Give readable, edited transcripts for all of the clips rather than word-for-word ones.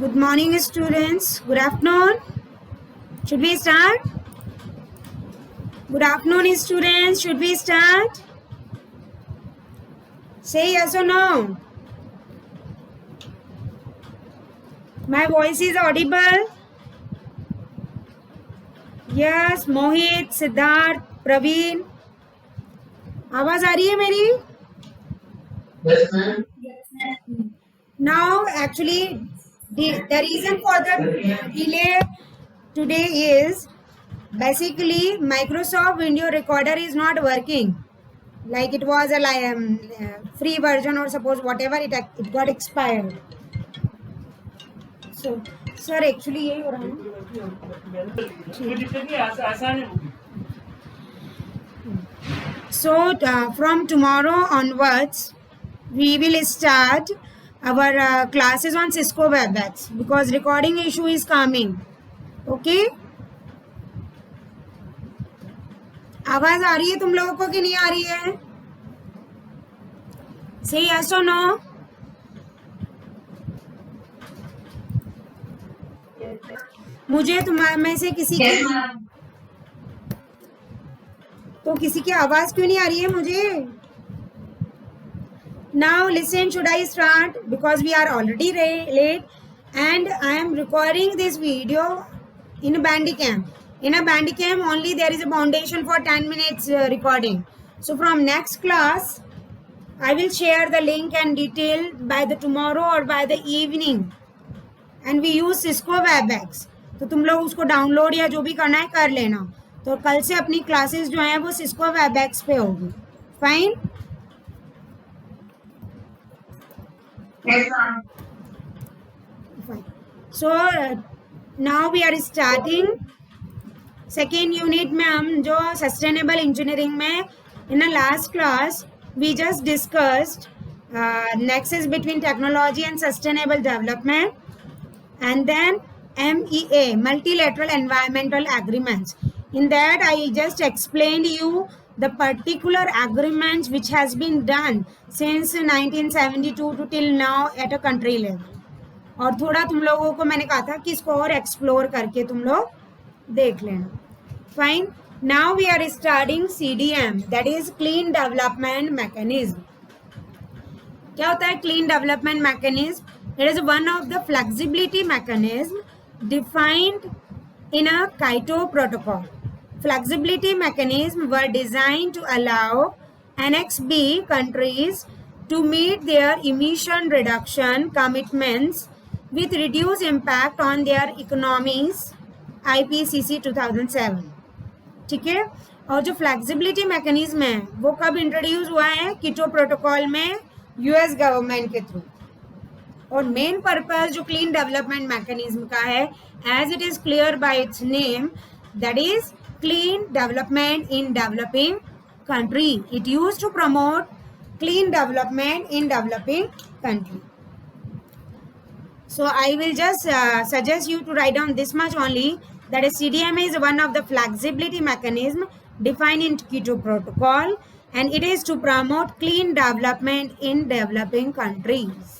Good morning, students. Good afternoon. Should we start? Good afternoon, students. Should we start? Say yes or no. My voice is audible? Yes, Mohit, Siddharth, Praveen. आवाज आ रही है मेरी? Yes, ma'am. Now, actually, the reason for the delay today is basically Microsoft Window Recorder is not working. Like it was a free version, or suppose whatever it got expired. So, sir, actually यही हो रहा है. So, from tomorrow onwards, we will start our classes on Cisco WebEx because recording issue is coming. Okay? आवाज आ रही है तुम लोगों को कि नहीं आ रही है? Say yes or no. मुझे तुम्हारे में से किसी की तो किसी की आवाज क्यों नहीं आ रही है मुझे? Now listen, should I start? Because we are already late and I am recording this video in a Bandicam. In a Bandicam only there is a foundation for 10 minutes recording. So from next class, I will share the link and detail by the tomorrow or by the evening. And we use Cisco WebEx. तो तुम लोग उसको download या जो भी करना है कर लेना. तो कल से अपनी क्लासेस जो हैं वो Cisco WebEx पे होगी. Fine? Yes, ma'am. Fine. So now we are starting second unit में हम जो sustainable engineering में in the last class we just discussed nexus between technology and sustainable development, and then MEA, multilateral environmental agreements. In that I just explained you the particular agreements which has been done since 1972 to till now at a country level. और थोड़ा तुम लोगों को मैंने कहा था कि इसको और एक्सप्लोर करके तुम लोग देख लेना. Fine. Now we are starting CDM, that is clean development mechanism. क्या होता है clean development mechanism? It is one of the flexibility mechanism defined in a Kyoto Protocol. Flexibility mechanisms were designed to allow Annex B countries to meet their emission reduction commitments with reduced impact on their economies. IPCC 2007. ठीक है. और जो flexibility mechanism है वो कब introduce हुआ है? Kyoto protocol में US गवर्नमेंट के थ्रू. और मेन पर्पस जो क्लीन डेवलपमेंट मैकेनिज्म का है, as it is clear by its name, that is clean development in developing country. It used to promote clean development in developing country. So I will just suggest you to write down this much only, that is CDM is one of the flexibility mechanism defined in Kyoto Protocol, and it is to promote clean development in developing countries.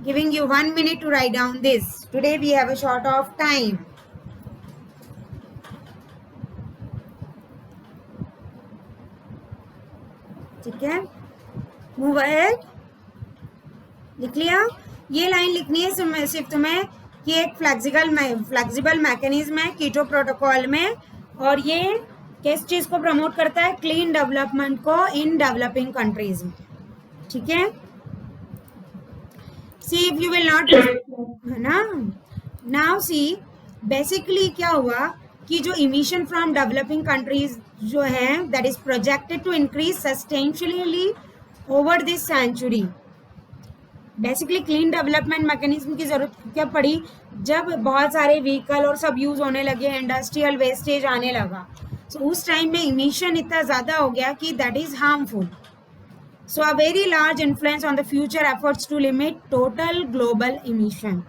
Giving you 1 minute to write down this. Today we have a short of time. ठीक है, move ahead. लिख लिया? ये line लिखनी है सिर्फ तुम्हें कि एक फ्लेक्सिबल मैकेनिज्म है कीटो प्रोटोकॉल में, और ये किस चीज को प्रमोट करता है? क्लीन डेवलपमेंट को इन डेवलपिंग कंट्रीज में. ठीक है. See if you will not, है ना? Now see, basically क्या हुआ कि जो emission from developing countries जो है, that is projected to increase substantially over this century. Basically clean development mechanism की जरूरत क्या पड़ी? जब बहुत सारे व्हीकल और सब यूज होने लगे, इंडस्ट्रियल वेस्टेज आने लगा, so उस टाइम में emission इतना ज्यादा हो गया कि that is harmful. So a very large influence on the future efforts to limit total global emission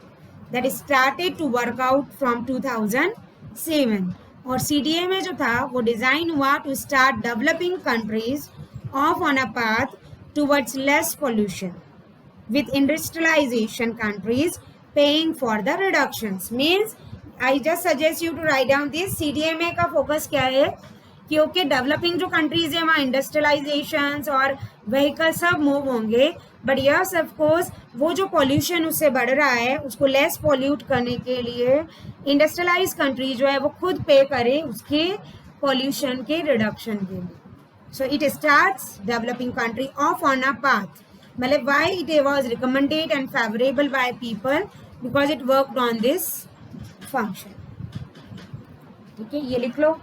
that is started to work out from 2007. और CDA में जो था वो डिजाइन हुआ to start developing countries off on a path towards less pollution, with industrialization countries paying for the reductions. Means I just suggest you to write down this. CDMA का focus क्या है, क्योंकि developing जो countries है वहाँ industrialisation और vehicle सब move होंगे, बट यस ऑफ कोर्स वो जो पॉल्यूशन उससे बढ़ रहा है उसको लेस पॉल्यूट करने के लिए इंडस्ट्रियलाइज कंट्री जो है वो खुद पे करे उसके पॉल्यूशन के रिडक्शन के लिए. So it starts developing country of on a path. मतलब why it was recommended and favourable by people because it worked on this function. ठीक है, ये लिख लो.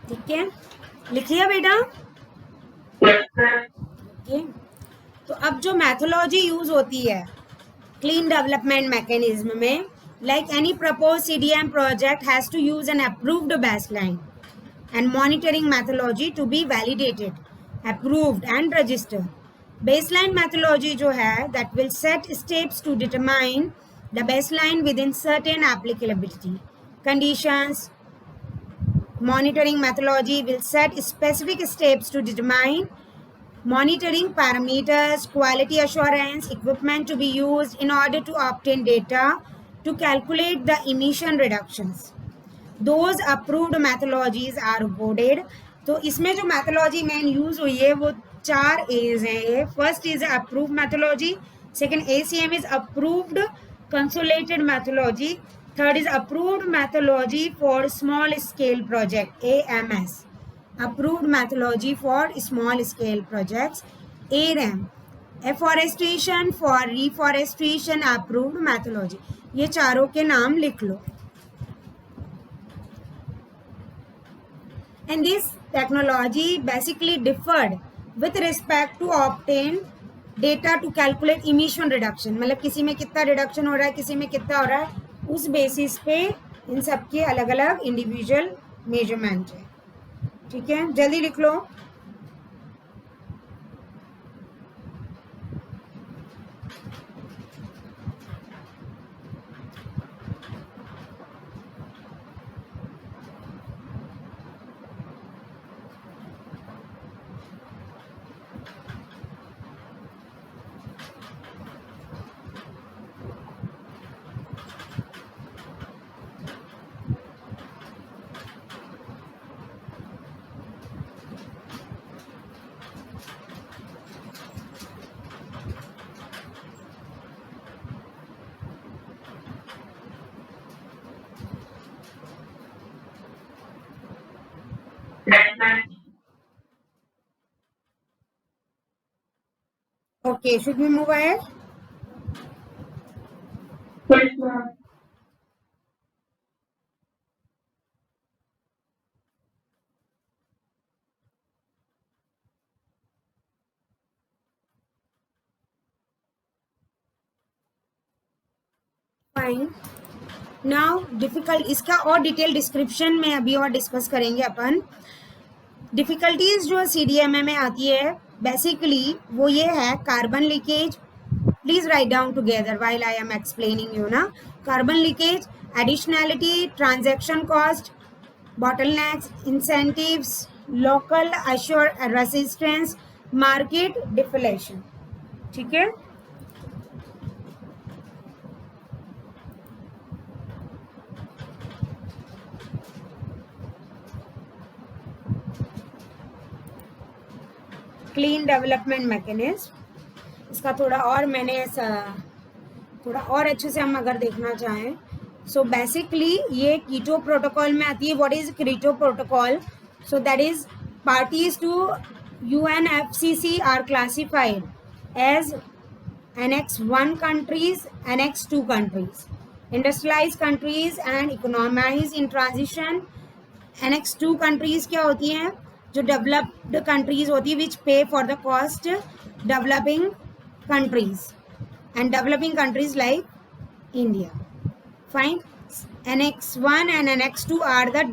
ठीक है, लिख लिया बेटा. ओके, तो अब जो मैथोलॉजी यूज होती है क्लीन डेवलपमेंट मैकेनिज्म में, like any propose CDM project has to use an approved baseline and monitoring methodology to be validated, approved and registered. Baseline methodology जो है that will set steps to determine the baseline within certain applicability conditions. Monitoring methodology will set specific steps to determine monitoring parameters, quality assurance, equipment to be used in order to obtain data to calculate the emission reductions. Those approved methodologies are awarded. तो इसमें जो methodology main use हुई है वो 4 A's हैं. First is approved methodology, second ACM is approved consolidated methodology, third is approved methodology for small scale project, AMS, approved methodology for small scale projects, ARAM, afforestation for reforestation approved methodology. ये चारों के नाम लिख लो. And this technology basically differed with respect to obtain data to calculate emission reduction. मतलब किसी में कितना reduction हो रहा है, किसी में कितना हो रहा है, उस बेसिस पे इन सब के अलग अलग इंडिविजुअल मेजरमेंट है. ठीक है, जल्दी लिख लो. Okay, should we move ahead? Fine. Now difficult, इसका और डिटेल डिस्क्रिप्शन में अभी और डिस्कस करेंगे अपन. डिफिकल्टीज जो CDMA में आती है बेसिकली वो ये है carbon leakage. Please write down together while I am explaining you ना. Carbon leakage, additionality, transaction cost, bottlenecks, incentives, local assure resistance, market deflation. ठीक है, क्लीन डेवलपमेंट मैकेनिज्म. इसका थोड़ा और मैंने थोड़ा और अच्छे से हम अगर देखना चाहें, सो बेसिकली ये कीटो प्रोटोकॉल में आती है. What is Kyoto protocol? So that is parties to UNFCCC are classified as Annex 1 countries, Annex 2 countries, industrialized countries and economies in transition. Annex 2 countries क्या होती हैं? जो developed countries होती है which pay for the cost developing countries and developing countries like India. Fine. Annex 1 and Annex 2 are the